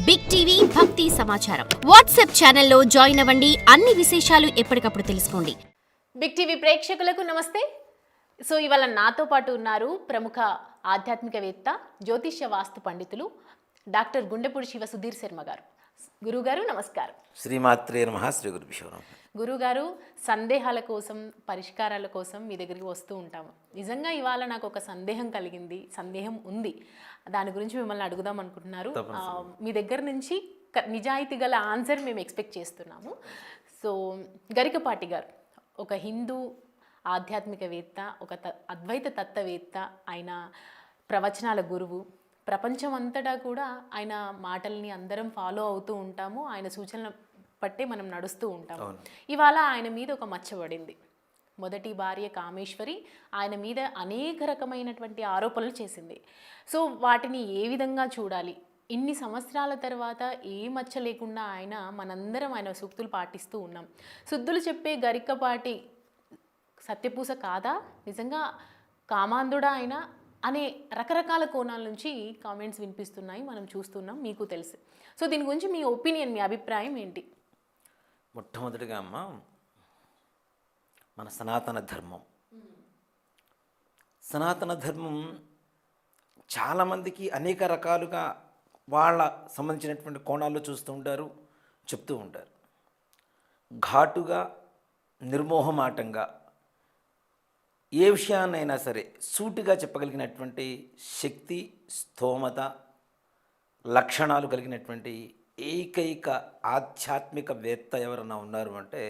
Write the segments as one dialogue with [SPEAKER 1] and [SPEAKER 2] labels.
[SPEAKER 1] Big TV భక్తి సమాచారం WhatsApp ఛానల్లో జాయిన్ అవ్వండి. అన్ని విశేషాలు ఎప్పటికప్పుడు తెలుసుకోండి.
[SPEAKER 2] బిగ్ టీవీ ప్రేక్షకులకు నమస్తే. సో ఇవాళ నాతో పాటు ఉన్నారు ప్రముఖ ఆధ్యాత్మికవేత్త, జ్యోతిష్య వాస్తు పండితులు డాక్టర్ గుండెపూడి శివ సుధీర్ శర్మ గారు. గురుగారు నమస్కారం.
[SPEAKER 3] శ్రీమాత్రే నమః. శ్రీ గురుభ్యో నమః.
[SPEAKER 2] గురుగారు, సందేహాల కోసం, పరిష్కారాల కోసం మీ దగ్గరికి వస్తూ ఉంటాము. నిజంగా ఇవాళ నాకు ఒక సందేహం ఉంది. దాని గురించి మిమ్మల్ని అడుగుదాం అనుకుంటున్నారు. మీ దగ్గర నుంచి నిజాయితీ గల ఆన్సర్ మేము ఎక్స్పెక్ట్ చేస్తున్నాము. సో గరికపాటి గారు ఒక హిందూ ఆధ్యాత్మికవేత్త, ఒక అద్వైత తత్వవేత్త, ఆయన ప్రవచనాల గురువు. ప్రపంచం అంతటా కూడా ఆయన మాటల్ని అందరం ఫాలో అవుతూ ఉంటాము. ఆయన సూచనలు పట్టే మనం నడుస్తూ ఉంటాము. ఇవాళ ఆయన మీద ఒక మచ్చబడింది. మొదటి భార్య కామేశ్వరి ఆయన మీద అనేక రకమైనటువంటి ఆరోపణలు చేసింది. సో వాటిని ఏ విధంగా చూడాలి? ఇన్ని సంవత్సరాల తర్వాత ఏ మచ్చ లేకుండా మనందరం ఆయన సూక్తులు పాటిస్తూ ఉన్నాం. శుద్ధులు చెప్పే గరికపాటి సత్యపూస కాదా, నిజంగా కామాంధుడా ఆయన అనే రకరకాల కోణాల నుంచి కామెంట్స్ వినిపిస్తున్నాయి, మనం చూస్తున్నాం, మీకు తెలుసు. సో దీని గురించి మీ ఒపీనియన్, మీ అభిప్రాయం ఏంటి?
[SPEAKER 3] మొట్టమొదటిగా అమ్మ, మన సనాతన ధర్మం చాలామందికి అనేక రకాలుగా వాళ్ళ సంబంధించినటువంటి కోణాల్లో చూస్తూ ఉంటారు, చెప్తూ ఉంటారు. ఘాటుగా, నిర్మోహమాటంగా ఏ విషయాన్నైనా సరే సూటిగా చెప్పగలిగినటువంటి శక్తి, స్థోమత, లక్షణాలు కలిగినటువంటి ఏకైక ఆధ్యాత్మికవేత్త ఎవరన్నా ఉన్నారు అంటే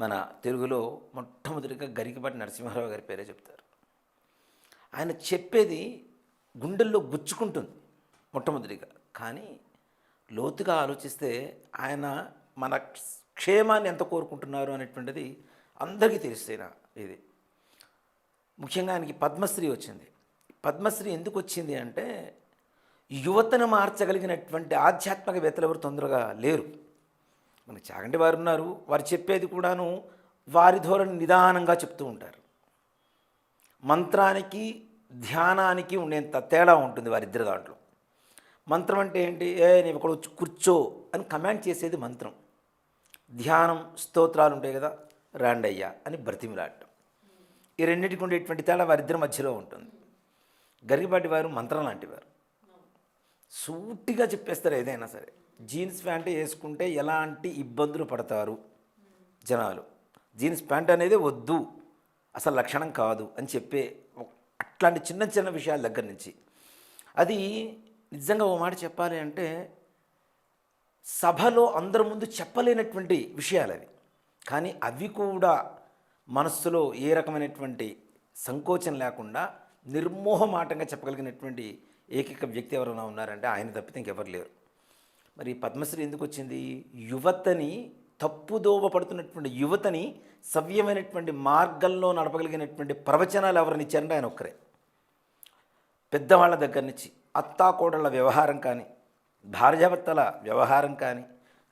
[SPEAKER 3] మన తెలుగులో మొట్టమొదటిగా గరికపాటి నరసింహారావు గారి పేరే చెప్తారు. ఆయన చెప్పేది గుండెల్లో గుచ్చుకుంటుంది మొట్టమొదటిగా. కానీ లోతుగా ఆలోచిస్తే ఆయన మన క్షేమాన్ని ఎంత కోరుకుంటున్నారు అనేటువంటిది అందరికీ తెలిసేనా. ఇది ముఖ్యంగా ఆయనకి పద్మశ్రీ వచ్చింది. పద్మశ్రీ ఎందుకు వచ్చింది అంటే యువతను మార్చగలిగినటువంటి ఆధ్యాత్మికవేత్తలు ఎవరు తొందరగా లేరు. మనకి చాగంటి వారు ఉన్నారు, వారు చెప్పేది కూడాను వారి ధోరణి నిదానంగా చెప్తూ ఉంటారు. మంత్రానికి ధ్యానానికి ఉండేంత తేడా ఉంటుంది వారిద్దరి దాంట్లో. మంత్రం అంటే ఏంటి? నేను ఇక్కడ వచ్చి కూర్చో అని కమాండ్ చేసేది మంత్రం. ధ్యానం, స్తోత్రాలు ఉంటాయి కదా, రాండయ్యా అని బ్రతిమిలాడటం. ఈ రెండింటికి ఉండేటువంటి తేడా వారిద్దరి మధ్యలో ఉంటుంది. గరికపాటి వారు మంత్రం లాంటివారు, సూటిగా చెప్పేస్తారు ఏదైనా సరే. జీన్స్ ప్యాంట్ వేసుకుంటే ఎలాంటి ఇబ్బందులు పడతారు జనాలు, జీన్స్ ప్యాంట్ అనేది వద్దు, అసలు లక్షణం కాదు అని చెప్పే అట్లాంటి చిన్న చిన్న విషయాల దగ్గర నుంచి, అది నిజంగా ఓ మాట చెప్పాలి అంటే సభలో అందరి ముందు చెప్పలేనటువంటి విషయాలు అవి. కానీ అవి కూడా మనస్సులో ఏ రకమైనటువంటి సంకోచం లేకుండా నిర్మోహమాటంగా చెప్పగలిగినటువంటి ఏకైక వ్యక్తి ఎవరైనా ఉన్నారంటే ఆయన తప్పితే ఇంకెవరు లేరు. మరి పద్మశ్రీ ఎందుకు వచ్చింది? యువతని, తప్పుదోవ పడుతున్నటువంటి యువతని సవ్యమైనటువంటి మార్గంలో నడపగలిగినటువంటి ప్రవచనాలు ఎవరిని ఇచ్చారంటే ఆయన ఒక్కరే. పెద్దవాళ్ళ దగ్గర నుంచి అత్తాకోడళ్ళ వ్యవహారం కానీ, భార్యాభర్తల వ్యవహారం కానీ,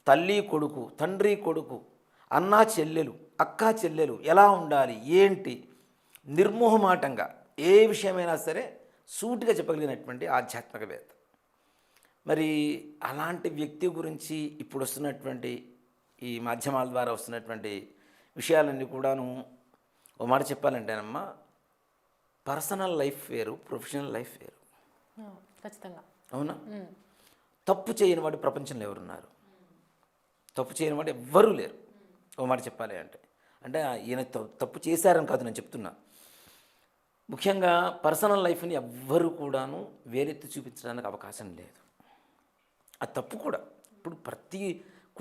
[SPEAKER 3] తల్లి కొడుకు, తండ్రి కొడుకు, అన్నా చెల్లెలు, అక్కా చెల్లెలు ఎలా ఉండాలి, ఏంటి, నిర్మోహమాటంగా ఏ విషయమైనా సరే సూటిగా చెప్పగలిగినటువంటి ఆధ్యాత్మికవేత్త. మరి అలాంటి వ్యక్తి గురించి ఇప్పుడు వస్తున్నటువంటి ఈ మాధ్యమాల ద్వారా వస్తున్నటువంటి విషయాలన్నీ కూడాను ఓ మాట చెప్పాలంటేనమ్మా, పర్సనల్ లైఫ్ వేరు, ప్రొఫెషనల్ లైఫ్ వేరు.
[SPEAKER 2] ఖచ్చితంగా
[SPEAKER 3] అవునా? తప్పు చేయని వాడు ప్రపంచంలో ఎవరున్నారు? తప్పు చేయని వాడు ఎవ్వరూ లేరు. ఓ మాట చెప్పాలి అంటే అంటే ఈయన తప్పు చేశారని కాదు నేను చెప్తున్నా. ముఖ్యంగా పర్సనల్ లైఫ్ని ఎవ్వరూ కూడాను వేరెత్తి చూపించడానికి అవకాశం లేదు. ఆ తప్పు కూడా ఇప్పుడు ప్రతి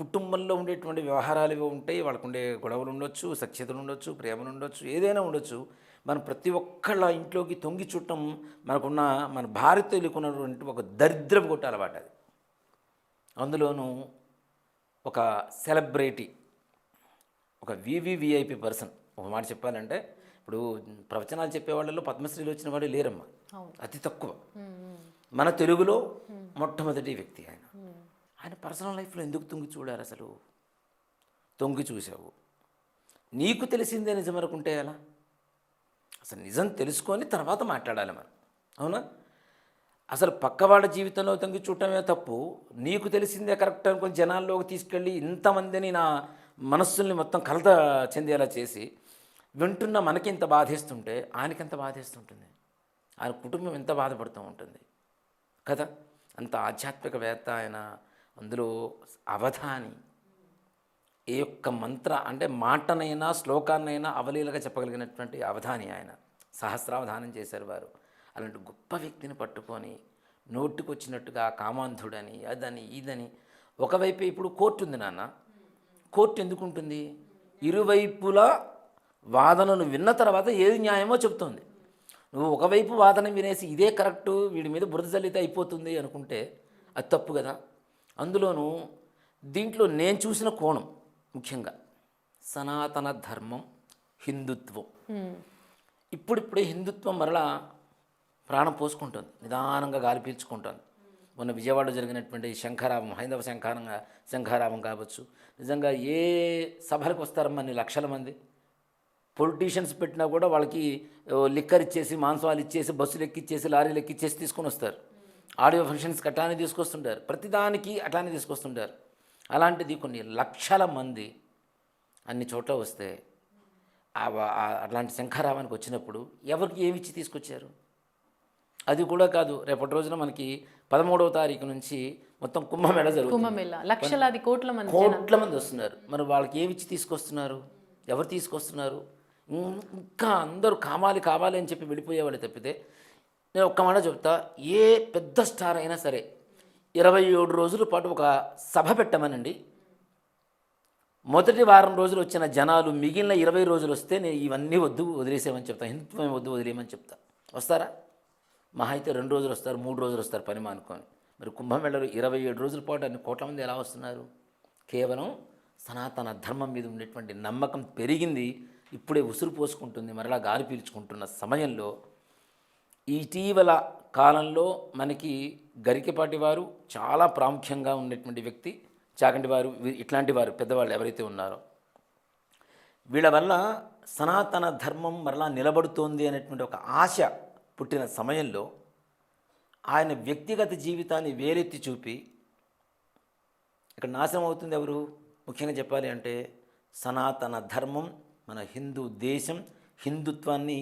[SPEAKER 3] కుటుంబంలో ఉండేటువంటి వ్యవహారాలు ఇవి ఉంటాయి. వాళ్ళకు ఉండే గొడవలు ఉండొచ్చు, సఖ్యతలు ఉండొచ్చు, ప్రేమలు ఉండొచ్చు, ఏదైనా ఉండొచ్చు. మనం ప్రతి ఒక్కళ్ళ ఇంట్లోకి తొంగి చుట్టం మన భారతీయులకు ఉన్నటువంటి ఒక దరిద్రపు కొట్ట అలవాటు అది. అందులోనూ ఒక సెలబ్రిటీ, ఒక వివిఐపి పర్సన్. ఒక మాట చెప్పాలంటే ఇప్పుడు ప్రవచనాలు చెప్పేవాళ్ళలో పద్మశ్రీలు వచ్చిన వాడు లేరమ్మా, అతి తక్కువ. మన తెలుగులో మొట్టమొదటి వ్యక్తి ఆయన. ఆయన పర్సనల్ లైఫ్లో ఎందుకు తొంగి చూడాలి? అసలు తొంగి చూసావు, నీకు తెలిసిందే నిజం అనుకుంటే ఎలా? అసలు నిజం తెలుసుకొని తర్వాత మాట్లాడాలి మనం, అవునా? అసలు పక్కవాళ్ళ జీవితంలో తొంగి చూడటమే తప్పు, నీకు తెలిసిందే కరెక్ట్ అనుకుని జనాల్లోకి తీసుకెళ్ళి ఇంతమందిని నా మనస్సుల్ని మొత్తం కలత చెందేలా చేసి వింటున్న మనకి ఇంత బాధేస్తుంటే ఆయనకి ఎంత బాధేస్తుంటుంది, ఆయన కుటుంబం ఎంత బాధపడుతూ ఉంటుంది కదా. అంత ఆధ్యాత్మికవేత్త ఆయన. అందులో అవధాని, ఏ యొక్క మంత్ర అంటే మాటనైనా శ్లోకాన్నైనా అవలీలగా చెప్పగలిగినటువంటి అవధాని ఆయన. సహస్రావధానం చేశారు వారు. అలాంటి గొప్ప వ్యక్తిని పట్టుకొని నోటికొచ్చినట్టుగా కామాంధుడని అదని ఇదని. ఒకవైపు ఇప్పుడు కోర్టు ఉంది నాన్న. కోర్టు ఎందుకు ఉంటుంది? ఇరువైపులా వాదనను విన్న తర్వాత ఏది న్యాయమో చెప్తుంది. నువ్వు ఒకవైపు వాదన వినేసి ఇదే కరెక్టు, వీడి మీద బురద జల్లితే అయిపోతుంది అనుకుంటే అది తప్పు కదా. అందులోనూ దీంట్లో నేను చూసిన కోణం ముఖ్యంగా సనాతన ధర్మం, హిందుత్వం. ఇప్పుడిప్పుడే హిందుత్వం మరలా ప్రాణం పోసుకుంటుంది, నిదానంగా గాలి పీల్చుకుంటుంది. మొన్న విజయవాడలో జరిగినటువంటి శంఖారావం, హైందవ శంఖారావం కావచ్చు. నిజంగా ఏ సభలకు వస్తారమ్మా అన్ని లక్షల మంది. పొలిటీషియన్స్ పెట్టినా కూడా వాళ్ళకి లిక్కర్ ఇచ్చేసి, మాంసాలు ఇచ్చేసి, బస్సులు ఎక్కిచ్చేసి, లారీలు ఎక్కిచ్చేసి తీసుకొని వస్తారు. ఆడియో ఫంక్షన్స్కి అట్లానే తీసుకొస్తుంటారు, ప్రతిదానికి అట్లానే తీసుకొస్తుంటారు. అలాంటిది కొన్ని లక్షల మంది అన్ని చోట్ల వస్తే అట్లాంటి శంఖారావానికి వచ్చినప్పుడు ఎవరికి ఏమిచ్చి తీసుకొచ్చారు? అది కూడా కాదు, రేపటి రోజున మనకి 13వ తారీఖు నుంచి మొత్తం కుంభమేళ జరుగుతుంది.
[SPEAKER 2] లక్షలాది కోట్ల
[SPEAKER 3] మంది వస్తున్నారు. మరి వాళ్ళకి ఏమిచ్చి తీసుకొస్తున్నారు? ఎవరు తీసుకొస్తున్నారు? ఇంకా అందరూ కావాలి అని చెప్పి వెళ్ళిపోయేవాళ్ళు తప్పితే, నేను ఒక్క మాట చెప్తా, ఏ పెద్ద స్టార్ అయినా సరే 27 రోజుల పాటు ఒక సభ పెట్టమనండి, మొదటి వారం రోజులు వచ్చిన జనాలు మిగిలిన 20 రోజులు వస్తే నేను ఇవన్నీ వదిలేసేమని చెప్తా, హిందుత్వం వదిలేయమని చెప్తా. వస్తారా? మహా అయితే 2 రోజులు వస్తారు, 3 రోజులు వస్తారు పని మానుకొని. మరి కుంభమేళలో 27 రోజుల పాటు అన్ని కోట్ల మంది ఎలా వస్తున్నారు? కేవలం సనాతన ధర్మం మీద ఉండేటువంటి నమ్మకం పెరిగింది. ఇప్పుడే ఉసురు పోసుకుంటుంది, మరలా గాలి పీల్చుకుంటున్న సమయంలో ఇటీవల కాలంలో మనకి గరికపాటి వారు చాలా ప్రాముఖ్యంగా ఉన్నటువంటి వ్యక్తి, చాగంటి వారు, ఇట్లాంటి వారు పెద్దవాళ్ళు ఎవరైతే ఉన్నారో వీళ్ళ వల్ల సనాతన ధర్మం మరలా నిలబడుతోంది అనేటువంటి ఒక ఆశ పుట్టిన సమయంలో ఆయన వ్యక్తిగత జీవితాన్ని వేరెత్తి చూపి ఇక్కడ నాశనం అవుతుంది ఎవరు? ముఖ్యంగా చెప్పాలి అంటే సనాతన ధర్మం, మన హిందూ దేశం, హిందుత్వాన్ని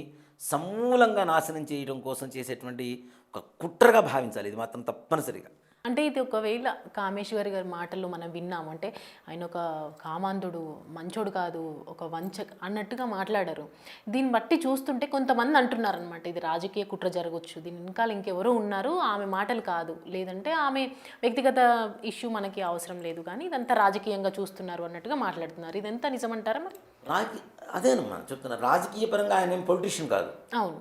[SPEAKER 3] సమూలంగా నాశనం చేయడం కోసం చేసేటువంటి ఒక కుట్రగా భావించాలి. ఇది మాత్రం తప్పనిసరిగా.
[SPEAKER 2] అంటే ఇది ఒకవేళ కామేశ్వరి గారి మాటల్లో మనం విన్నాము అంటే ఆయన ఒక కామాంధుడు, మంచోడు కాదు, ఒక వంచ అన్నట్టుగా మాట్లాడారు. దీన్ని బట్టి చూస్తుంటే కొంతమంది అంటున్నారనమాట ఇది రాజకీయ కుట్ర జరగవచ్చు, దీని వెనకాల ఇంకెవరో ఉన్నారు, ఆమె మాటలు కాదు, లేదంటే ఆమె వ్యక్తిగత ఇష్యూ మనకి అవసరం లేదు, కానీ ఇదంతా రాజకీయంగా చూస్తున్నారు అన్నట్టుగా మాట్లాడుతున్నారు. ఇదంతా నిజమంటారా? మరి
[SPEAKER 3] అదేనమ్మా చెప్తున్నా, రాజకీయ పరంగా ఆయన ఏం పొలిటీషియన్ కాదు.
[SPEAKER 2] అవును,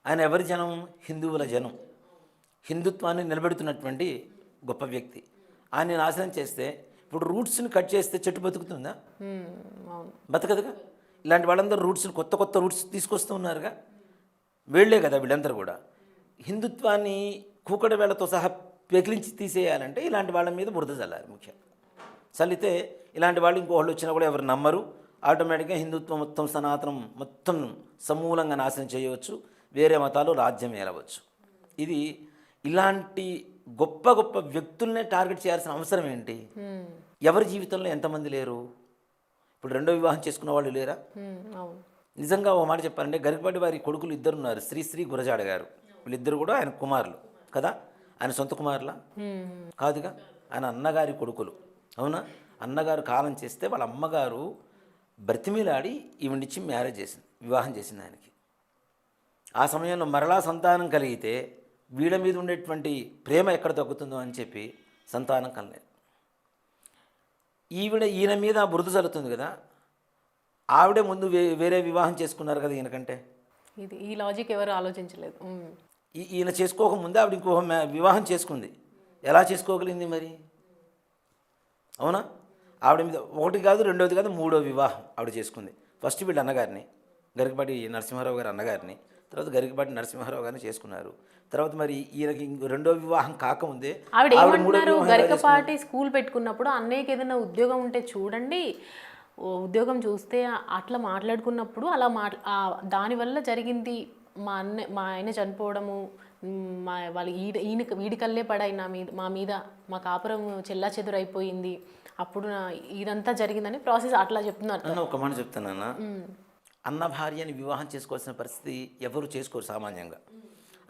[SPEAKER 3] ఆయన ఎవరి జనం? హిందువుల జనం. హిందుత్వాన్ని నిలబెడుతున్నటువంటి గొప్ప వ్యక్తి. ఆయన నాశనం చేస్తే, ఇప్పుడు రూట్స్ని కట్ చేస్తే చెట్టు బతుకుతుందా? బతకదుగా. ఇలాంటి వాళ్ళందరూ రూట్స్ని కొత్త రూట్స్ తీసుకొస్తూ ఉన్నారుగా, వీళ్లే కదా వీళ్ళందరూ కూడా. హిందుత్వాన్ని కూకడ వేళ్లతో సహా పెకిలించి తీసేయాలంటే ఇలాంటి వాళ్ళ మీద బురద చల్లాలి. ముఖ్యంగా చల్లితే ఇలాంటి వాళ్ళు ఇంకోళ్ళు వచ్చినా కూడా ఎవరు నమ్మరు. ఆటోమేటిక్గా హిందుత్వం మొత్తం, సనాతనం మొత్తం సమూలంగా నాశనం చేయవచ్చు, వేరే మతాలు రాజ్యం ఏలవచ్చు. ఇది ఇలాంటి గొప్ప వ్యక్తులనే టార్గెట్ చేయాల్సిన అవసరం ఏంటి? ఎవరి జీవితంలో ఎంతమంది లేరు? ఇప్పుడు రెండో వివాహం చేసుకున్న వాళ్ళు లేరా? నిజంగా ఓ మాట చెప్పాలంటే గరికపాటి వారి కొడుకులు ఇద్దరు ఉన్నారు, శ్రీ గురజాడ గారు. వీళ్ళిద్దరు కూడా ఆయన కుమారులు కదా. ఆయన సొంత కుమారులా? కాదుగా, ఆయన అన్నగారి కొడుకులు. అవునా? అన్నగారు కాలం చేస్తే వాళ్ళ అమ్మగారు బ్రతిమిలాడి ఈవినిచ్చి మ్యారేజ్ చేసింది, వివాహం చేసింది ఆయనకి. ఆ సమయంలో మరలా సంతానం కలిగితే వీళ్ళ మీద ఉండేటువంటి ప్రేమ ఎక్కడ తగ్గుతుందో అని చెప్పి సంతానం కలలేదు. ఈయన మీద బురద చల్లుతుంది కదా. ఆవిడే ముందు వేరే వివాహం చేసుకున్నారు కదా ఈయనకంటే.
[SPEAKER 2] ఈ లాజిక్ ఎవరు ఆలోచించలేదు.
[SPEAKER 3] ఈయన చేసుకోకముందే ఆవిడ ఇంకో వివాహం చేసుకుంది. ఎలా చేసుకోగలిగింది మరి? అవునా? ఆవిడ మీద ఒకటి కాదు, రెండోది కాదు, మూడో వివాహం ఆవిడ చేసుకుంది. ఫస్ట్ వీళ్ళ అన్నగారిని, గరికపాటి నరసింహారావు గారి అన్నగారిని, తర్వాత గరికపాటి నరసింహారావు గారిని చేసుకున్నారు. తర్వాత మరి ఈయనకి రెండో వివాహం కాకముందే
[SPEAKER 2] గరికపాటి స్కూల్ పెట్టుకున్నప్పుడు అన్నయ్యకి ఏదైనా ఉద్యోగం ఉంటే చూడండి, ఉద్యోగం చూస్తే అట్లా మాట్లాడుకున్నప్పుడు అలా దానివల్ల జరిగింది మా ఆయన చనిపోవడము, మా వాళ్ళు వీడికల్లే పడాయి నా మీద మా మీద మా కాపురం చెల్లా చెదురైపోయింది, అప్పుడు ఇదంతా జరిగిందని ప్రాసెస్ అట్లా చెప్తున్నారు.
[SPEAKER 3] నన్ను ఒక మాట చెప్తానన్నా, అన్న భార్యని వివాహం చేసుకోవాల్సిన పరిస్థితి ఎవరు చేసుకోరు సామాన్యంగా.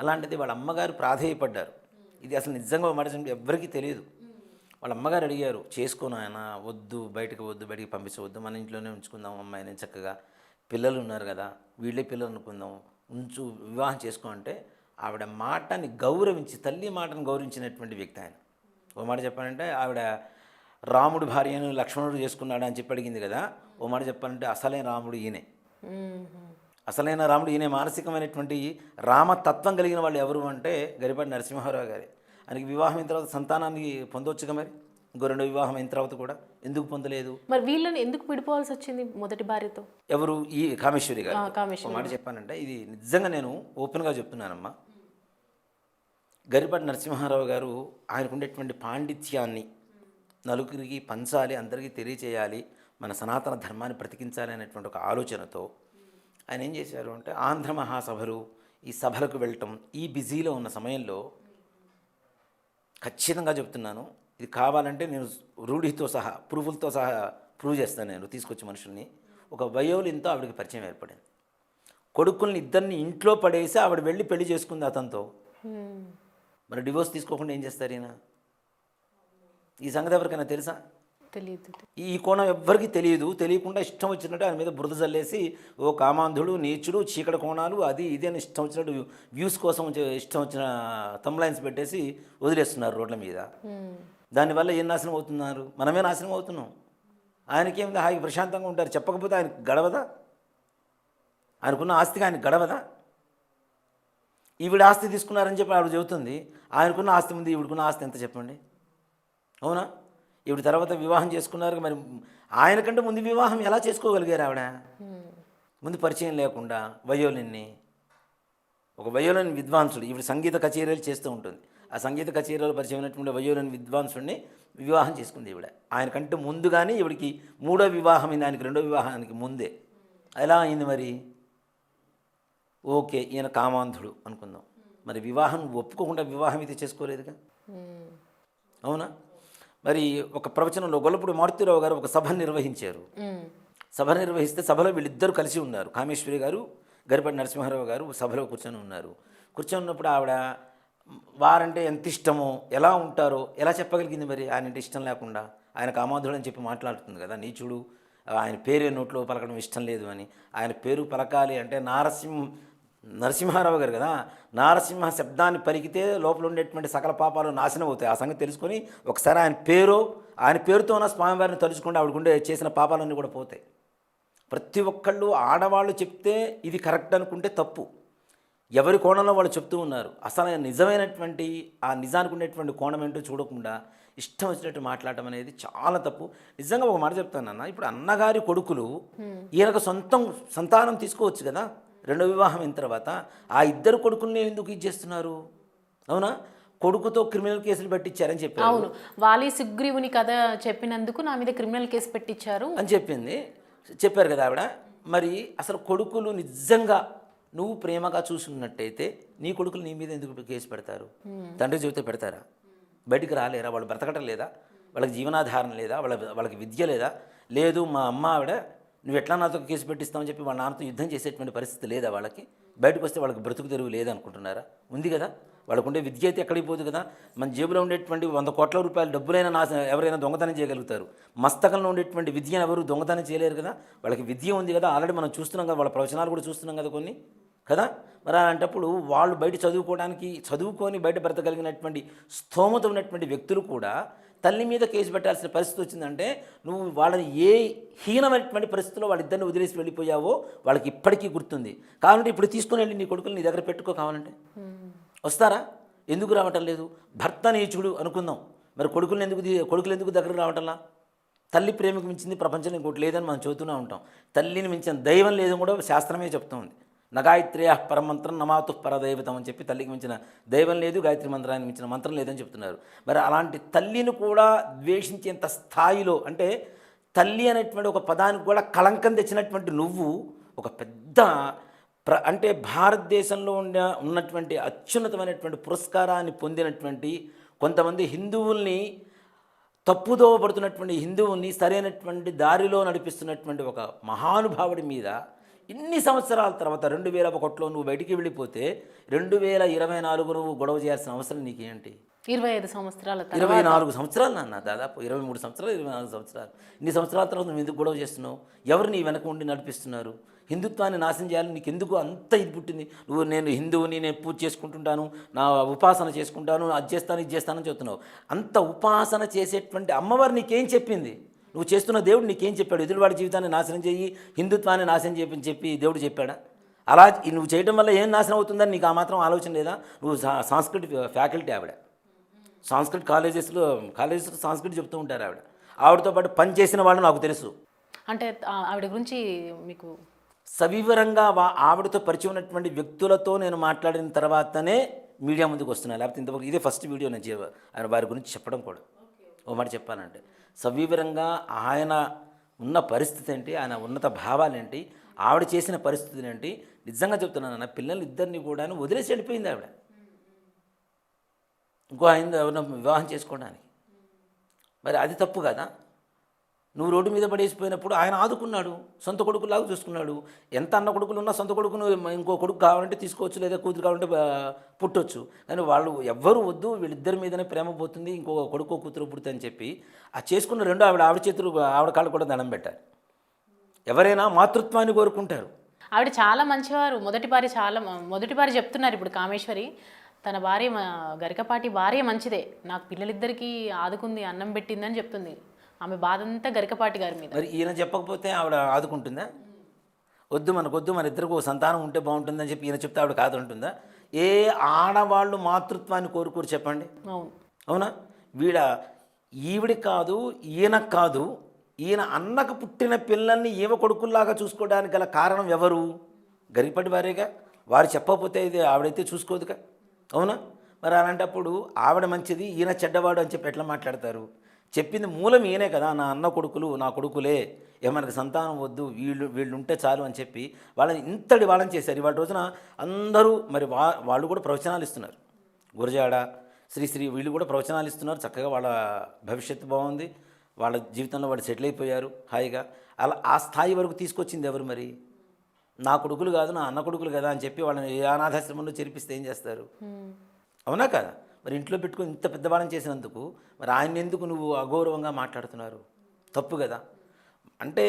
[SPEAKER 3] అలాంటిది వాళ్ళ అమ్మగారు ప్రాధేయపడ్డారు. ఇది అసలు నిజంగా మాట ఎవరికీ తెలియదు. వాళ్ళ అమ్మగారు అడిగారు, చేసుకోనాయన, వద్దు, బయటికి పంపించవద్దు, మన ఇంట్లోనే ఉంచుకుందాం అమ్మాయిని, చక్కగా పిల్లలు ఉన్నారు కదా, వీళ్ళే పిల్లలు అనుకుందాం, వివాహం చేసుకో అంటే ఆవిడ మాటని గౌరవించి, తల్లి మాటను గౌరవించినటువంటి వ్యక్తి ఆయన. ఓ మాట చెప్పాలంటే ఆవిడ రాముడు భార్యను లక్ష్మణుడు చేసుకున్నాడు అని చెప్పి అడిగింది కదా, ఓ మాట చెప్పాలంటే అసలైన రాముడు ఈయనే. అసలైన రాముడు ఈయనే. మానసికమైనటువంటి రామతత్వం కలిగిన వాళ్ళు ఎవరు అంటే గరిపాటి నరసింహారావు గారే. ఆయనకి వివాహం అయిన తర్వాత సంతానాన్ని పొందవచ్చుగా, మరి ఇంకో రెండో వివాహం అయిన తర్వాత కూడా ఎందుకు పొందలేదు?
[SPEAKER 2] మరి వీళ్ళని ఎందుకు విడిపోవాల్సి వచ్చింది మొదటి భార్యతో?
[SPEAKER 3] ఎవరు? ఈ కామేశ్వరి గారు. ఒక మాట చెప్పానంటే ఇది నిజంగా నేను ఓపెన్గా చెప్తున్నానమ్మా. గరిపాటి నరసింహారావు గారు ఆయనకు ఉండేటువంటి పాండిత్యాన్ని నలుగురికి పంచాలి, అందరికీ తెలియచేయాలి, మన సనాతన ధర్మాన్ని బ్రతికించాలి అనేటువంటి ఒక ఆలోచనతో ఆయన ఏం చేశారు అంటే ఆంధ్ర మహాసభలు, ఈ సభలకు వెళ్ళటం, ఈ బిజీలో ఉన్న సమయంలో ఖచ్చితంగా చెప్తున్నాను, ఇది కావాలంటే నేను రూఢితో సహా ప్రూఫ్లతో సహా ప్రూవ్ చేస్తాను. నేను తీసుకొచ్చి మనుషుల్ని, ఒక వయోలిన్తో ఆవిడకి పరిచయం ఏర్పడింది. కొడుకుల్ని ఇద్దరిని ఇంట్లో పడేసి ఆవిడ వెళ్ళి పెళ్లి చేసుకుంది అతనితో. మరి డివోర్స్ తీసుకోకుండా ఏం చేస్తారు ఈయన? ఈ సంగతి ఎవరికైనా తెలుసా?
[SPEAKER 2] తెలియదు.
[SPEAKER 3] ఈ కోణం ఎవ్వరికీ తెలియదు. తెలియకుండా ఇష్టం వచ్చినట్టు ఆయన మీద బురద జల్లేసి, ఓ కామాంధుడు, నీచుడు, చీకటి కోణాలు, అది ఇది అని ఇష్టం వచ్చినట్టు వ్యూస్ కోసం ఇష్టం వచ్చిన తమ్లైన్స్ పెట్టేసి వదిలేస్తున్నారు రోడ్ల మీద. దానివల్ల ఏం నాశనం అవుతున్నారు? మనమే నాశనం అవుతున్నాం. ఆయనకేమింది, హాయి ప్రశాంతంగా ఉంటారు. చెప్పకపోతే ఆయనకు గడవదా? ఆయనకున్న ఆస్తిగా ఆయనకు గడవదా? ఈవిడ ఆస్తి తీసుకున్నారని చెప్పి ఆవిడ చెబుతుంది. ఆయనకున్న ఆస్తి ముందు ఈవిడకున్న ఆస్తి ఎంత చెప్పండి? అవునా? ఈవిడ తర్వాత వివాహం చేసుకున్నారు. మరి ఆయనకంటే ముందు వివాహం ఎలా చేసుకోగలిగారు ఆవిడ? ముందు పరిచయం లేకుండా వయోలిన్ని, ఒక వయోలిన్ విద్వాంసుడు, ఈవిడ సంగీత కచేరీలు చేస్తూ ఉంటుంది. ఆ సంగీత కచేరీలో పరిచయం అయినటువంటి వయోలిన్ విద్వాంసుడిని వివాహం చేసుకుంది ఈవిడ. ఆయనకంటే ముందు కానీ ఈవిడికి మూడో వివాహం అయింది, ఆయనకి రెండో వివాహానికి ముందే. ఎలా అయింది మరి? ఓకే, ఈయన కామాంధుడు అనుకుందాం, మరి వివాహం ఒప్పుకోకుండా వివాహం అయితే చేసుకోలేదుగా, అవునా? మరి ఒక ప్రవచనంలో గొల్లపూడి మారుతిరావు గారు ఒక సభ నిర్వహించారు. సభ నిర్వహిస్తే సభలో వీళ్ళిద్దరూ కలిసి ఉన్నారు. కామేశ్వరి గారు, గరిపాటి నరసింహారావు గారు సభలో కూర్చొని ఉన్నారు. కూర్చొని ఉన్నప్పుడు ఆవిడ వారంటే ఎంత ఇష్టమో, ఎలా ఉంటారో ఎలా చెప్పగలిగింది? మరి ఆయనంటే ఇష్టం లేకుండా, ఆయన కామాంధుడు అని చెప్పి మాట్లాడుతుంది కదా, నీచుడు, ఆయన పేరే నోట్లో పలకడం ఇష్టం లేదు అని. ఆయన పేరు పలకాలి అంటే నరసింహారావు గారు కదా, నారసింహ శబ్దాన్ని పలికితే లోపల ఉండేటువంటి సకల పాపాలు నాశనం అవుతాయి. ఆ సంగతి తెలుసుకొని ఒకసారి ఆయన పేరుతో ఉన్న స్వామివారిని తలుచుకుంటే ఆవిడకుండే చేసిన పాపాలన్నీ కూడా పోతాయి. ప్రతి ఒక్కళ్ళు ఆడవాళ్ళు చెప్తే ఇది కరెక్ట్ అనుకుంటే తప్పు. ఎవరి కోణంలో వాళ్ళు చెప్తూ ఉన్నారు. అసలు నిజమైనటువంటి ఆ నిజానికి ఉండేటువంటి కోణం ఏంటో చూడకుండా ఇష్టం వచ్చినట్టు మాట్లాడటం అనేది చాలా తప్పు. నిజంగా ఒక మాట చెప్తానన్న, ఇప్పుడు అన్నగారి కొడుకులు ఈయనకు సంతానం తీసుకోవచ్చు కదా, రెండో వివాహం అయిన తర్వాత. ఆ ఇద్దరు కొడుకుల్ని ఎందుకు ఇచ్చేస్తున్నారు? అవునా? కొడుకుతో క్రిమినల్ కేసులు పెట్టించారని చెప్పారు.
[SPEAKER 2] అవును, వాలి సుగ్రీవుని కథ చెప్పినందుకు నా మీద క్రిమినల్ కేసు పెట్టించారు
[SPEAKER 3] అని చెప్పారు కదా ఆవిడ. మరి అసలు కొడుకులు నిజంగా నువ్వు ప్రేమగా చూసుకున్నట్టయితే నీ కొడుకులు నీ మీద ఎందుకు కేసు పెడతారు? తండ్రి చెబితే పెడతారా? బయటికి రాలేరా? వాళ్ళు బ్రతకటం లేదా? వాళ్ళకి జీవనాధారణ లేదా? వాళ్ళకి విద్య లేదా? లేదు, మా అమ్మ ఆవిడ నువ్వు ఎట్లా నాతో కేసు పెట్టిస్తామని చెప్పి వాళ్ళ నాన్నతో యుద్ధం చేసేటువంటి పరిస్థితి లేదా వాళ్ళకి? బయటకు వస్తే వాళ్ళకి బ్రతుకు తెరువు లేదనుకుంటున్నారా? ఉంది కదా. వాళ్ళకుండే విద్య అయితే ఎక్కడికి పోదు కదా. మన జేబులో ఉండేటువంటి 100 కోట్ల రూపాయల డబ్బులైనా ఎవరైనా దొంగతనం చేయగలుగుతారు. మస్తకంలో ఉండేటువంటి విద్యను ఎవరు దొంగతనం చేయలేరు కదా. వాళ్ళకి విద్య ఉంది కదా, ఆల్రెడీ మనం చూస్తున్నాం కదా, వాళ్ళ ప్రవచనాలు కూడా చూస్తున్నాం కదా కొన్ని కదా. మరి అలాంటప్పుడు వాళ్ళు బయట చదువుకొని బయట బ్రతకగలిగినటువంటి స్తోమత ఉన్నటువంటి వ్యక్తులు కూడా తల్లి మీద కేసు పెట్టాల్సిన పరిస్థితి వచ్చిందంటే నువ్వు వాళ్ళని ఏ హీనమైనటువంటి పరిస్థితుల్లో వాళ్ళిద్దరిని వదిలేసి వెళ్ళిపోయావో వాళ్ళకి ఇప్పటికీ గుర్తుంది. కావాలంటే ఇప్పుడు తీసుకుని వెళ్ళి నీ కొడుకులు నీ దగ్గర పెట్టుకో, కావాలంటే వస్తారా? ఎందుకు రావటం లేదు? భర్త నీచుడు అనుకుందాం, మరి కొడుకులు ఎందుకు దగ్గర రావటంలా? తల్లి ప్రేమకు మించింది ప్రపంచంలో ఇంకోటి లేదని మనం చదువుతూనే ఉంటాం. తల్లిని మించిన దైవం లేదని కూడా శాస్త్రమే చెప్తుంది. నగాయత్రేయ పరమంత్రం నమాతు పరదైవతం అని చెప్పి తల్లికి మించిన దైవం లేదు, గాయత్రి మంత్రానికి మించిన మంత్రం లేదని చెప్తున్నారు. మరి అలాంటి తల్లిని కూడా ద్వేషించేంత స్థాయిలో, అంటే తల్లి అనేటువంటి ఒక పదానికి కూడా కళంకం తెచ్చినటువంటి నువ్వు ఒక పెద్ద అంటే భారతదేశంలో ఉన్నటువంటి అత్యున్నతమైనటువంటి పురస్కారాన్ని పొందినటువంటి కొంతమంది హిందువుల్ని తప్పుదోవ పడుతున్నటువంటి హిందువుల్ని సరైనటువంటి దారిలో నడిపిస్తున్నటువంటి ఒక మహానుభావుడి మీద ఇన్ని సంవత్సరాల తర్వాత 2001లో నువ్వు బయటికి వెళ్ళిపోతే 2024 నువ్వు గొడవ చేయాల్సిన అవసరం నీకేంటి?
[SPEAKER 2] 25 సంవత్సరాల
[SPEAKER 3] 24 సంవత్సరాలు నాన్న, దాదాపు 23 సంవత్సరాలు 24 సంవత్సరాలు. ఇన్ని సంవత్సరాల తర్వాత నువ్వు ఎందుకు గొడవ చేస్తున్నావు? ఎవరు నీ వెనక ఉండి నడిపిస్తున్నారు? హిందుత్వాన్ని నాశనం చేయాలని నీకు ఎందుకు అంత ఇది పుట్టింది? నువ్వు నేను హిందువుని, నేను పూజ చేసుకుంటుంటాను, నా ఉపాసన చేసుకుంటాను, అది చేస్తాను ఇది చేస్తానని చెప్తున్నావు. అంత ఉపాసన చేసేటువంటి అమ్మవారు నీకేం చెప్పింది? నువ్వు చేస్తున్న దేవుడు నీకేం చెప్పాడు? ఎదురువాడి జీవితాన్ని నాశనం చేయి, హిందుత్వాన్ని నాశనం చేయని చెప్పి దేవుడు చెప్పాడా? అలా నువ్వు చేయడం వల్ల ఏం నాశనం అవుతుందని నీకు ఆ మాత్రం ఆలోచన లేదా? నువ్వు సాంస్కృతిక ఫ్యాకల్టీ ఆవిడ, కాలేజెస్లో సంస్కృతి చెప్తూ ఉంటారు ఆవిడ. ఆవిడతో పాటు పని చేసిన వాళ్ళు నాకు తెలుసు.
[SPEAKER 2] అంటే ఆవిడ గురించి మీకు
[SPEAKER 3] సవివరంగా ఆవిడతో పరిచయం ఉన్నటువంటి వ్యక్తులతో నేను మాట్లాడిన తర్వాతనే మీడియా ముందుకు వస్తున్నాను. లేకపోతే ఇంతవరకు ఇదే ఫస్ట్ వీడియో నేను ఆయన వారి గురించి చెప్పడం కూడా. ఓ మాట చెప్పాలంటే సవివరంగా ఆయన ఉన్న పరిస్థితి ఏంటి, ఆయన ఉన్నత భావాలేంటి, ఆవిడ చేసిన పరిస్థితులు ఏంటి, నిజంగా చెప్తున్నాను. నా పిల్లలు ఇద్దరిని కూడా వదిలేసి వెళ్ళిపోయింది ఆవిడ ఇంకో ఆయన వివాహం చేసుకోవడానికి. మరి అది తప్పు కదా? నువ్వు రోడ్డు మీద పడేసిపోయినప్పుడు ఆయన ఆదుకున్నాడు, సొంత కొడుకులాగా చూసుకున్నాడు. ఎంత అన్న కొడుకులు ఉన్నా సొంత కొడుకును ఇంకో కొడుకు కావాలంటే తీసుకోవచ్చు, లేదా కూతురు కావాలంటే పుట్టొచ్చు. కానీ వాళ్ళు ఎవ్వరూ వద్దు, వీళ్ళిద్దరి మీదనే ప్రేమ పోతుంది, ఇంకో కొడుకో కూతురు పుడుతుంది అని చెప్పి ఆ చేసుకున్న రెండు ఆవిడ చేతులు ఆవిడ కాళ్ళు కూడా దండం పెట్టారు. ఎవరైనా మాతృత్వాన్ని కోరుకుంటారు.
[SPEAKER 2] ఆవిడ చాలా మంచివారు. మొదటిపారి చెప్తున్నారు ఇప్పుడు కామేశ్వరి, తన భార్య గరికపాటి భార్య మంచిదే, నాకు పిల్లలిద్దరికీ ఆదుకుంది, అన్నం పెట్టిందని చెప్తుంది. ఆమె బాధ అంతా గరికపాటి గారి మీద.
[SPEAKER 3] మరి ఈయన చెప్పకపోతే ఆవిడ ఆదుకుంటుందా? మనకొద్దు, మన ఇద్దరికి సంతానం ఉంటే బాగుంటుందని చెప్పి ఈయన చెప్తే ఆవిడ కాదంటుందా? ఏ ఆడవాళ్ళు మాతృత్వాన్ని కోరుకోరు చెప్పండి? అవునా? ఈవిడి కాదు, ఈయనకు కాదు, ఈయన అన్నకు పుట్టిన పిల్లల్ని ఈవ కొడుకుల్లాగా చూసుకోవడానికి గల కారణం ఎవరు? గరికపాటి వారేగా. వారు చెప్పకపోతే ఇది ఆవిడైతే చూసుకోదుగా. అవునా? మరి అలాంటప్పుడు ఆవిడ మంచిది, ఈయన చెడ్డవాడు అని చెప్పి ఎట్లా మాట్లాడతారు? చెప్పింది మూలం ఈయనే కదా. నా అన్న కొడుకులు నా కొడుకులే, మనకి సంతానం వద్దు, వీళ్ళు ఉంటే చాలు అని చెప్పి వాళ్ళని ఇంతటి వాళ్ళని చేశారు. ఇవాళ రోజున అందరూ మరి వాళ్ళు కూడా ప్రవచనాలు ఇస్తున్నారు. గురజాడ, శ్రీశ్రీ వీళ్ళు కూడా ప్రవచనాలు ఇస్తున్నారు. చక్కగా వాళ్ళ భవిష్యత్తు బాగుంది, వాళ్ళ జీవితంలో వాళ్ళు సెటిల్ అయిపోయారు హాయిగా. అలా ఆ స్థాయి వరకు తీసుకొచ్చింది ఎవరు? మరి నా కొడుకులు కాదు, నా అన్న కొడుకులు కదా అని చెప్పి వాళ్ళని ఏ అనాథాశ్రమంలో చేర్పిస్తే ఏం చేస్తారు? అవునా కదా? మరి ఇంట్లో పెట్టుకుని ఇంత పెద్దవాళ్ళని చేసినందుకు మరి ఆయన ఎందుకు నువ్వు అగౌరవంగా మాట్లాడుతున్నారు? తప్పు కదా. అంటే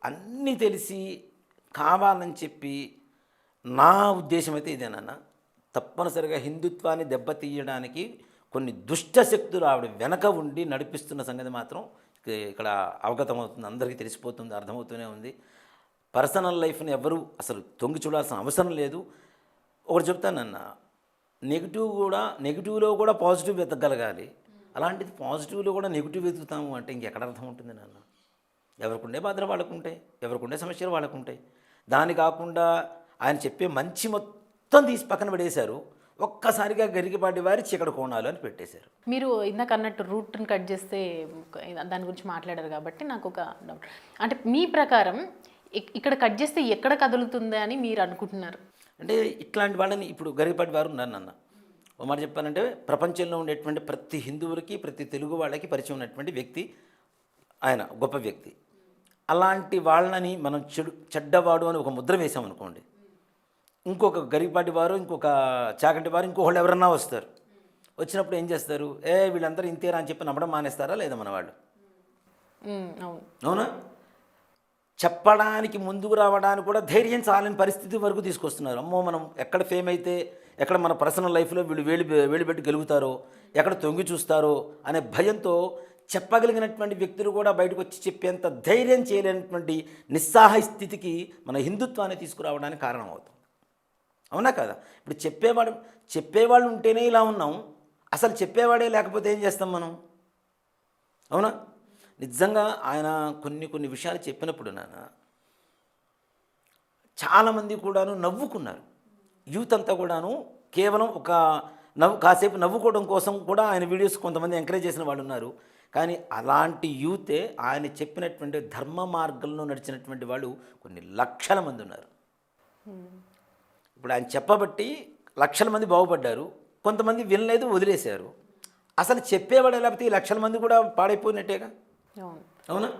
[SPEAKER 3] అన్నీ తెలిసి కావాలని చెప్పి నా ఉద్దేశం అయితే ఇదేనన్నా, తప్పనిసరిగా హిందుత్వాన్ని దెబ్బతీయడానికి కొన్ని దుష్ట శక్తులు ఆవిడ వెనక ఉండి నడిపిస్తున్న సంగతి మాత్రం ఇక్కడ అవగతమవుతుంది, అందరికీ తెలిసిపోతుంది, అర్థమవుతూనే ఉంది. పర్సనల్ లైఫ్ని ఎవరు అసలు తొంగి చూడాల్సిన అవసరం లేదు. ఒకటి చెప్తానన్న, నెగిటివ్లో కూడా పాజిటివ్ వెతకగలగాలి. అలాంటిది పాజిటివ్లో కూడా నెగిటివ్ వెతుకుతాము అంటే ఇంకెక్కడ అర్థం ఉంటుంది నాన్న? ఎవరికుండే బాధలు వాళ్ళకుంటాయి, ఎవరికుండే సమస్యలు వాళ్ళకుంటాయి. దాని కాకుండా ఆయన చెప్పే మంచి మొత్తం తీసి పక్కన పడేశారు. ఒక్కసారిగా గరికపాటి వారి చీకటి కోణాలు అని పెట్టేశారు.
[SPEAKER 2] మీరు ఇందాక అన్నట్టు రూట్ని కట్ చేస్తే దాని గురించి మాట్లాడారు కాబట్టి నాకు ఒక డౌట్. అంటే మీ ప్రకారం ఇక్కడ కట్ చేస్తే ఎక్కడ కదులుతుంది అని మీరు అనుకుంటున్నారు?
[SPEAKER 3] అంటే ఇట్లాంటి వాళ్ళని ఇప్పుడు గరికపాటి వారు ఉన్నారు నాన్న. ఓ మాట చెప్పానంటే ప్రపంచంలో ఉండేటువంటి ప్రతి హిందువులకి, ప్రతి తెలుగు వాళ్ళకి పరిచయం ఉన్నటువంటి వ్యక్తి ఆయన, గొప్ప వ్యక్తి. అలాంటి వాళ్ళని మనం చెడ్డవాడు అని ఒక ముద్ర వేసామనుకోండి, ఇంకొక గరికపాటి వారు, ఇంకొక చాగంటి వారు, ఇంకొకళ్ళు ఎవరన్నా వస్తారు. వచ్చినప్పుడు ఏం చేస్తారు? వీళ్ళందరూ ఇంతేరా అని చెప్పి నమ్మడం మానేస్తారా లేదా మన వాళ్ళు? అవునా? చెప్పడానికి ముందుకు రావడానికి కూడా ధైర్యం చాలని పరిస్థితి వరకు తీసుకొస్తున్నారు. అమ్మో మనం ఎక్కడ ఫేమ్ అయితే, ఎక్కడ మన పర్సనల్ లైఫ్లో వీళ్ళు వేలు పెట్టి గెలుగుతారో, ఎక్కడ తొంగి చూస్తారో అనే భయంతో చెప్పగలిగినటువంటి వ్యక్తులు కూడా బయటకు వచ్చి చెప్పేంత ధైర్యం చేయలేనటువంటి నిస్సహాయ స్థితికి మన హిందుత్వాన్ని తీసుకురావడానికి కారణం అవుతుంది. అవునా కదా? ఇప్పుడు చెప్పేవాళ్ళు ఉంటేనే ఇలా ఉన్నాం, అసలు చెప్పేవాడే లేకపోతే ఏం చేస్తాం మనం? అవునా? నిజంగా ఆయన కొన్ని విషయాలు చెప్పినప్పుడు నాన్న చాలామంది కూడాను నవ్వుకున్నారు. యూత్ అంతా కూడాను కేవలం కాసేపు నవ్వుకోవడం కోసం కూడా ఆయన వీడియోస్ కొంతమంది ఎంకరేజ్ చేసిన వాళ్ళు ఉన్నారు. కానీ అలాంటి యూతే ఆయన చెప్పినటువంటి ధర్మ మార్గంలో నడిచినటువంటి వాళ్ళు కొన్ని లక్షల మంది ఉన్నారు. ఇప్పుడు ఆయన చెప్పబట్టి లక్షల మంది బాగుపడ్డారు, కొంతమంది వినలేదు, వదిలేశారు. అసలు చెప్పేవాడు లేకపోతే ఈ లక్షల మంది కూడా పాడైపోయినట్టేగా.
[SPEAKER 2] అవును.
[SPEAKER 3] అవునా?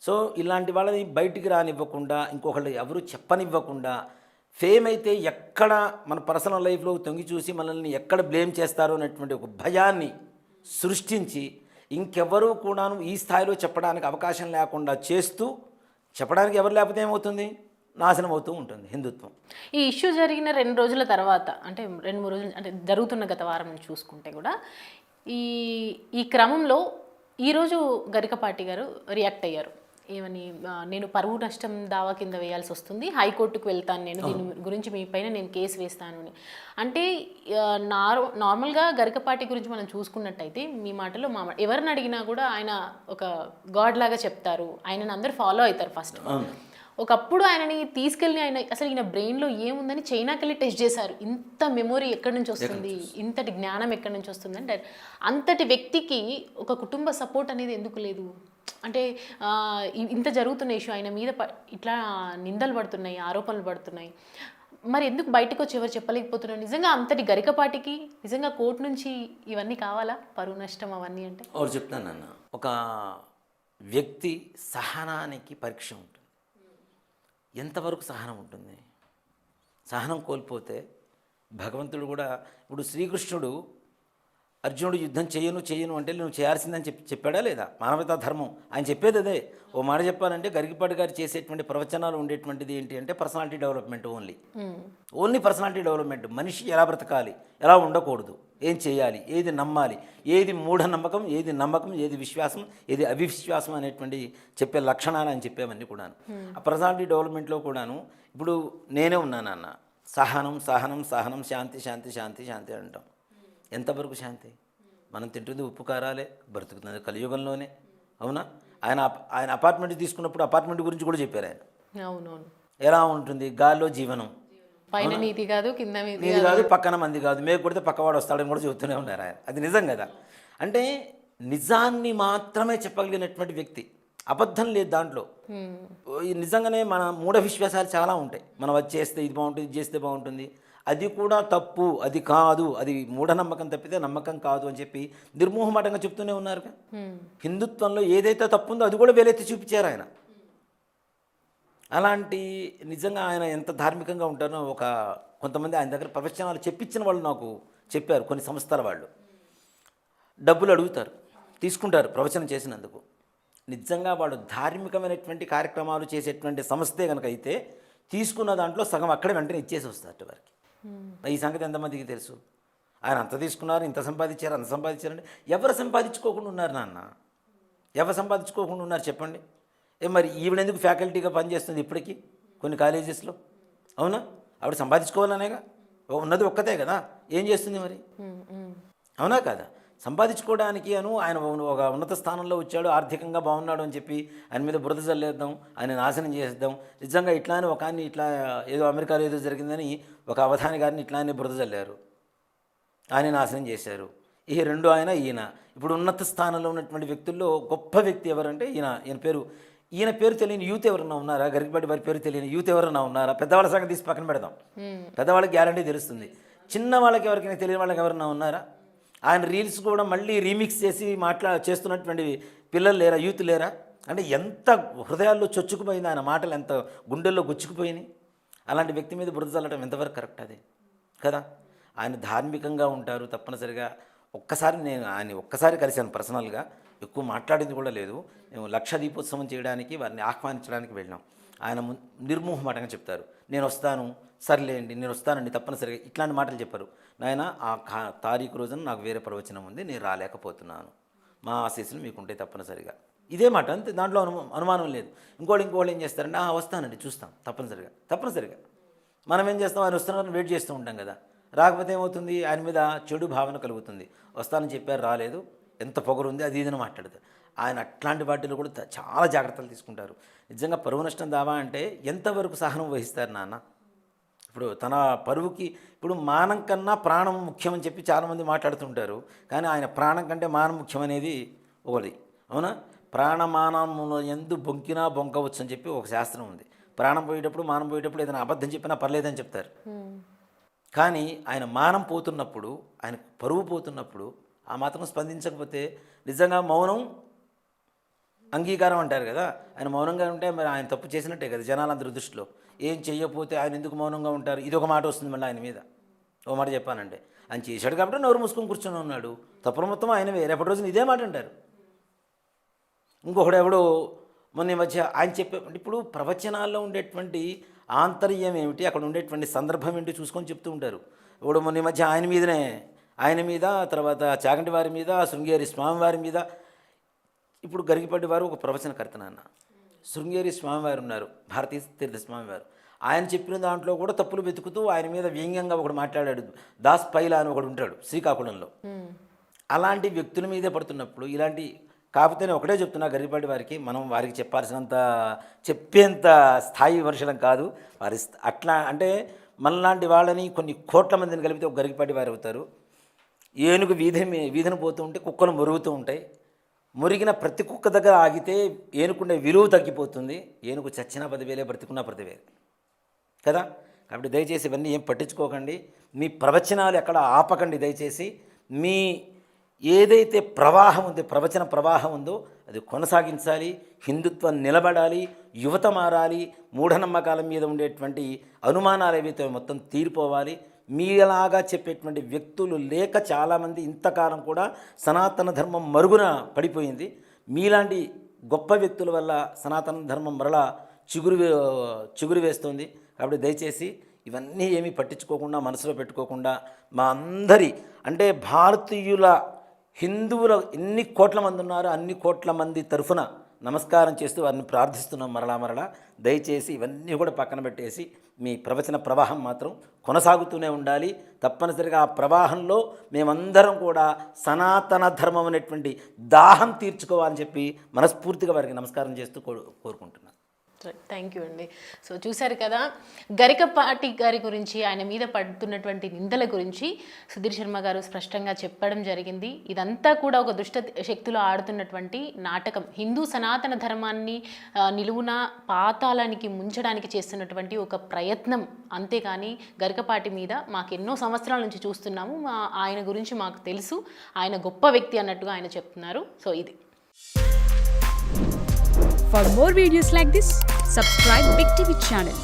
[SPEAKER 3] సో ఇలాంటి వాళ్ళని బయటికి రానివ్వకుండా, ఇంకొకళ్ళు ఎవరు చెప్పనివ్వకుండా, ఫేమ్ అయితే ఎక్కడ మన పర్సనల్ లైఫ్లో తొంగి చూసి మనల్ని ఎక్కడ బ్లేమ్ చేస్తారో అనేటువంటి ఒక భయాన్ని సృష్టించి ఇంకెవరూ కూడాను ఈ స్థాయిలో చెప్పడానికి అవకాశం లేకుండా చేస్తూ, చెప్పడానికి ఎవరు లేకపోతే ఏమవుతుంది, నాశనం అవుతూ ఉంటుంది హిందుత్వం.
[SPEAKER 2] ఈ ఇష్యూ జరిగిన 2 రోజుల తర్వాత, అంటే 2-3 రోజులు అంటే జరుగుతున్న గత వారం నుంచి చూసుకుంటే కూడా ఈ ఈ క్రమంలో ఈరోజు గరికపాటి గారు రియాక్ట్ అయ్యారు. ఏమని, నేను పరువు నష్టం దావా కింద వేయాల్సి వస్తుంది, హైకోర్టుకు వెళ్తాను, నేను దీని గురించి మీ పైన నేను కేసు వేస్తాను అని. అంటే నార్మల్గా గరికపాటి గురించి మనం చూసుకున్నట్టయితే మీ మాటలో ఎవరిని అడిగినా కూడా ఆయన ఒక గాడ్ లాగా చెప్తారు, ఆయనను అందరూ ఫాలో అవుతారు ఫస్ట్. ఒకప్పుడు ఆయనని తీసుకెళ్ళి ఆయన అసలు ఈయన బ్రెయిన్లో ఏముందని చైనాకి వెళ్ళి టెస్ట్ చేశారు. ఇంత మెమొరీ ఎక్కడి నుంచి వస్తుంది, ఇంతటి జ్ఞానం ఎక్కడి నుంచి వస్తుంది అంటే, అంతటి వ్యక్తికి ఒక కుటుంబ సపోర్ట్ అనేది ఎందుకు లేదు? అంటే ఇంత జరుగుతున్న ఇష్యూ, ఆయన మీద ఇట్లా నిందలు పడుతున్నాయి, ఆరోపణలు పడుతున్నాయి, మరి ఎందుకు బయటకు వచ్చి ఎవరు చెప్పలేకపోతున్నారు? నిజంగా అంతటి గరికపాటికి నిజంగా కోర్టు నుంచి ఇవన్నీ కావాలా, పరువు నష్టం అవన్నీ? అంటే
[SPEAKER 3] ఒకటి చెప్తానన్న, ఒక వ్యక్తి సహనానికి పరీక్ష ఉంటుంది. ఎంతవరకు సహనం ఉంటుంది? సహనం కోల్పోతే భగవంతుడు కూడా, ఇప్పుడు శ్రీకృష్ణుడు అర్జునుడు యుద్ధం చేయను అంటే నువ్వు చేయాల్సిందని చెప్పాడా లేదా? మానవతా ధర్మం ఆయన చెప్పేది అదే. ఓ మాట చెప్పాలంటే గరికపాటి గారు చేసేటువంటి ప్రవచనాలు ఉండేటువంటిది ఏంటి అంటే personality development, only personality development. మనిషి ఎలా బ్రతకాలి, ఎలా ఉండకూడదు, ఏం చేయాలి, ఏది నమ్మాలి, ఏది మూఢనమ్మకం, ఏది నమ్మకం, ఏది విశ్వాసం, ఏది అవిశ్వాసం అనేటువంటి చెప్పే లక్షణాలు అని చెప్పేవన్నీ కూడాను ఆ పర్సనాలిటీ డెవలప్మెంట్లో కూడాను. ఇప్పుడు నేనే ఉన్నానన్న, సహనం సహనం సహనం, శాంతి శాంతి శాంతి శాంతి అంటాం. ఎంతవరకు శాంతి? మనం తింటుంది ఉప్పు కారాలే, బ్రతుకుతుంది కలియుగంలోనే. అవునా? ఆయన అపార్ట్మెంట్ తీసుకున్నప్పుడు అపార్ట్మెంట్ గురించి కూడా చెప్పారు ఆయన.
[SPEAKER 2] అవునవును.
[SPEAKER 3] ఎలా ఉంటుంది? గాల్లో జీవనం,
[SPEAKER 2] పైన నీతి కాదు, కింద
[SPEAKER 3] నీది కాదు, పక్కన మంది కాదు, మేకు కొడితే పక్కవాడు వస్తాడని కూడా చెబుతూనే ఉన్నారు ఆయన. అది నిజం కదా. అంటే నిజాన్ని మాత్రమే చెప్పగలిగినటువంటి వ్యక్తి, అబద్ధం లేదు దాంట్లో. నిజంగానే మన మూఢ విశ్వాసాలు చాలా ఉంటాయి. మనం అది చేస్తే ఇది బాగుంటుంది, ఇది చేస్తే బాగుంటుంది, అది కూడా తప్పు, అది కాదు, అది మూఢనమ్మకం తప్పితే నమ్మకం కాదు అని చెప్పి నిర్మోహమాటంగా చెప్తూనే ఉన్నారు. హిందుత్వంలో ఏదైతే తప్పు ఉందో అది కూడా వేలెత్తి చూపించారు ఆయన. అలాంటి నిజంగా ఆయన ఎంత ధార్మికంగా ఉంటారో కొంతమంది ఆయన దగ్గర ప్రవచనాలు చెప్పించిన వాళ్ళు నాకు చెప్పారు. కొన్ని సంస్థల వాళ్ళు డబ్బులు అడుగుతారు, తీసుకుంటారు ప్రవచనం చేసినందుకు. నిజంగా వాళ్ళు ధార్మికమైనటువంటి కార్యక్రమాలు చేసేటువంటి సంస్థే కనుక అయితే తీసుకున్న దాంట్లో సగం అక్కడే వెంటనే ఇచ్చేసి వస్తారు వారికి. ఈ సంగతి ఎంతమందికి తెలుసు? ఆయన అంత తీసుకున్నారు, ఇంత సంపాదించారు, అంత సంపాదించారంటే ఎవరు సంపాదించుకోకుండా ఉన్నారు నాన్న? ఎవరు సంపాదించుకోకుండా ఉన్నారు చెప్పండి? మరి ఈవిడెందుకు ఫ్యాకల్టీగా పనిచేస్తుంది ఇప్పటికీ కొన్ని కాలేజెస్లో? అవునా? ఆవిడ సంపాదించుకోవాలనేగా, ఉన్నది ఒక్కతే కదా, ఏం చేస్తుంది మరి? అవునా కదా? సంపాదించుకోవడానికి ఆయన ఒక ఉన్నత స్థానంలో వచ్చాడు, ఆర్థికంగా బాగున్నాడు అని చెప్పి ఆయన మీద బురద చల్లేద్దాం, ఆయన నాశనం చేసేద్దాం. నిజంగా ఇట్లానే ఒక ఆయన ఇట్లా ఏదో అమెరికాలో ఏదో జరిగిందని ఒక అవధాని గారిని ఇట్లానే బురద చల్లారు, ఆయన నాశనం చేశారు. ఈ రెండు ఈయన ఇప్పుడు ఉన్నత స్థానంలో ఉన్నటువంటి వ్యక్తుల్లో గొప్ప వ్యక్తి ఎవరంటే ఈయన పేరు తెలియని యూత్ ఎవరన్నా ఉన్నారా? గరికపాటి వారి పేరు తెలియని యూత్ ఎవరన్నా ఉన్నారా? పెద్దవాళ్ళ సంగతి తీసి పక్కన పెడదాం, పెద్దవాళ్ళకి గ్యారంటీ తెలుస్తుంది. చిన్న వాళ్ళకి ఎవరికైనా తెలియని వాళ్ళకి ఎవరన్నా ఉన్నారా? ఆయన రీల్స్ కూడా మళ్ళీ రీమిక్స్ చేసి చేస్తున్నటువంటి పిల్లలు లేరా, యూత్ లేరా? అంటే ఎంత హృదయాల్లో చొచ్చుకుపోయింది ఆయన మాటలు, ఎంత గుండెల్లో గుచ్చుకుపోయినాయి. అలాంటి వ్యక్తి మీద బురద చల్లడం ఎంతవరకు కరెక్ట్ అదే కదా? ఆయన ధార్మికంగా ఉంటారు తప్పనిసరిగా. నేను ఆయన ఒక్కసారి కలిశాను పర్సనల్గా, ఎక్కువ మాట్లాడింది కూడా లేదు. మేము లక్ష దీపోత్సవం చేయడానికి వారిని ఆహ్వానించడానికి వెళ్ళినాం. ఆయన నిర్మోహమాటంగా చెప్తారు, నేను వస్తాను, సర్లేండి నేను వస్తానండి తప్పనిసరిగా, ఇట్లాంటి మాటలు చెప్పారు. నాయన ఆ తారీఖు రోజున నాకు వేరే ప్రవచనం ఉంది, నేను రాలేకపోతున్నాను, మా ఆశీస్సులు మీకుంటే తప్పనిసరిగా, ఇదే మాట అంతే, దాంట్లో అనుమానం లేదు. ఇంకోళ్ళు ఏం చేస్తారంటే వస్తానండి చూస్తాం తప్పనిసరిగా. మనం ఏం చేస్తాం, ఆయన వస్తున్నారని వెయిట్ చేస్తూ ఉంటాం కదా. రాకపోతే ఏమవుతుంది, ఆయన మీద చెడు భావన కలుగుతుంది. వస్తానని చెప్పారు, రాలేదు, ఎంత పొగరుంది, అది ఇదని మాట్లాడతారు. ఆయన అట్లాంటి వాటిలో కూడా చాలా జాగ్రత్తలు తీసుకుంటారు. నిజంగా పరువు నష్టం దావా అంటే ఎంతవరకు సహనం వహిస్తారు నాన్న? ఇప్పుడు తన పరువుకి, ఇప్పుడు మానం కన్నా ప్రాణం ముఖ్యమని చెప్పి చాలామంది మాట్లాడుతుంటారు. కానీ ఆయన ప్రాణం కంటే మానం ముఖ్యమనేది ఒకటి. అవునా? ప్రాణమానములో ఎందు బొంకినా బొంకవచ్చు అని చెప్పి ఒక శాస్త్రం ఉంది. ప్రాణం పోయేటప్పుడు, మానం పోయేటప్పుడు ఏదైనా అబద్ధం చెప్పినా పర్లేదని చెప్తారు. కానీ ఆయన మానం పోతున్నప్పుడు, ఆయన పరువు పోతున్నప్పుడు ఆ మాత్రం స్పందించకపోతే నిజంగా మౌనం అంగీకారం అంటారు కదా. ఆయన మౌనంగా ఉంటే మరి ఆయన తప్పు చేసినట్టే కదా జనాలందరి దృష్టిలో. ఏం చెయ్యకపోతే ఆయన ఎందుకు మౌనంగా ఉంటారు? ఇది ఒక మాట వస్తుంది మళ్ళీ ఆయన మీద. ఒక మాట చెప్పానంటే ఆయన చేశాడు కాబట్టి నోరు మూసుకొని కూర్చొని ఉన్నాడు. తప్పులు మొత్తం ఆయనవే. రేపటి రోజున ఇదే మాట అంటారు. ఇంకొకడు ఎవడో మొన్న ఈ మధ్య ఆయన చెప్పే, ఇప్పుడు ప్రవచనాల్లో ఉండేటువంటి ఆంతర్యం ఏమిటి, అక్కడ ఉండేటువంటి సందర్భం ఏంటి చూసుకొని చెప్తూ ఉంటారు. ఇప్పుడు మొన్న ఈ మధ్య ఆయన మీద తర్వాత చాగంటి వారి మీద, శృంగేరి స్వామివారి మీద. ఇప్పుడు గరిగిపడ్డి వారు ఒక ప్రవచనకర్త నాన్న. శృంగేరి స్వామివారు ఉన్నారు, భారతీయ తీర్థ స్వామివారు. ఆయన చెప్పిన దాంట్లో కూడా తప్పులు వెతుకుతూ ఆయన మీద వ్యంగ్యంగా ఒకడు మాట్లాడాడు. దాస్ పైలా అని ఒకడు ఉంటాడు శ్రీకాకుళంలో. అలాంటి వ్యక్తుల మీదే పడుతున్నప్పుడు ఇలాంటి, కాకపోతే నేను ఒకటే చెప్తున్నా గరిగిపడ్డి వారికి, మనం వారికి చెప్పేంత స్థాయి వర్షం కాదు వారి. అట్లా అంటే మనలాంటి వాళ్ళని కొన్ని కోట్ల మందిని కలిపితే ఒక గరిగిపడ్డి వారు అవుతారు. ఏనుగు వీధిని పోతూ ఉంటే కుక్కలు మురుగుతూ ఉంటాయి. మురిగిన ప్రతి కుక్క దగ్గర ఆగితే ఏనుకుండే విలువ తగ్గిపోతుంది. ఏనుగు చచ్చినా 10,000, బ్రతికున్నా 10,000 కదా. కాబట్టి దయచేసి ఇవన్నీ ఏం పట్టించుకోకండి. మీ ప్రవచనాలు ఎక్కడ ఆపకండి దయచేసి. మీ ఏదైతే ప్రవాహం ఉందో, ప్రవచన ప్రవాహం ఉందో అది కొనసాగించాలి. హిందుత్వం నిలబడాలి, యువత మారాలి, మూఢనమ్మకాల మీద ఉండేటువంటి అనుమానాలు ఏవైతే మొత్తం తీరిపోవాలి. మీలాగా చెప్పేటువంటి వ్యక్తులు లేక చాలామంది ఇంతకాలం కూడా సనాతన ధర్మం మరుగున పడిపోయింది. మీలాంటి గొప్ప వ్యక్తుల వల్ల సనాతన ధర్మం మరలా చిగురు వేస్తుంది. కాబట్టి దయచేసి ఇవన్నీ ఏమీ పట్టించుకోకుండా, మనసులో పెట్టుకోకుండా, మా అందరి అంటే భారతీయుల హిందువుల ఎన్ని కోట్ల మంది ఉన్నారో అన్ని కోట్ల మంది తరఫున నమస్కారం చేస్తూ వారిని ప్రార్థిస్తున్నాం మరలా. దయచేసి ఇవన్నీ కూడా పక్కన పెట్టేసి మీ ప్రవచన ప్రవాహం మాత్రం కొనసాగుతూనే ఉండాలి. తప్పనిసరిగా ఆ ప్రవాహంలో మేమందరం కూడా సనాతన ధర్మం అనేటువంటి దాహం తీర్చుకోవాలని చెప్పి మనస్ఫూర్తిగా వారికి నమస్కారం చేస్తూ కోరుకుంటున్నాను.
[SPEAKER 2] థ్యాంక్ యూ అండి. సో చూశారు కదా, గరికపాటి గారి గురించి, ఆయన మీద పడుతున్నటువంటి నిందల గురించి సుధీర్ శర్మ గారు స్పష్టంగా చెప్పడం జరిగింది. ఇదంతా కూడా ఒక దుష్ట శక్తులు ఆడుతున్నటువంటి నాటకం. హిందూ సనాతన ధర్మాన్ని నిలువున పాతాళానికి ముంచడానికి చేస్తున్నటువంటి ఒక ప్రయత్నం. అంతేకాని గరికపాటి మీద మాకు ఎన్నో సంవత్సరాల నుంచి చూస్తున్నాము, ఆయన గురించి మాకు తెలుసు, ఆయన గొప్ప వ్యక్తి అన్నట్టుగా ఆయన చెప్తున్నారు. సో ఇది.
[SPEAKER 4] For more videos like this, subscribe Big TV channel.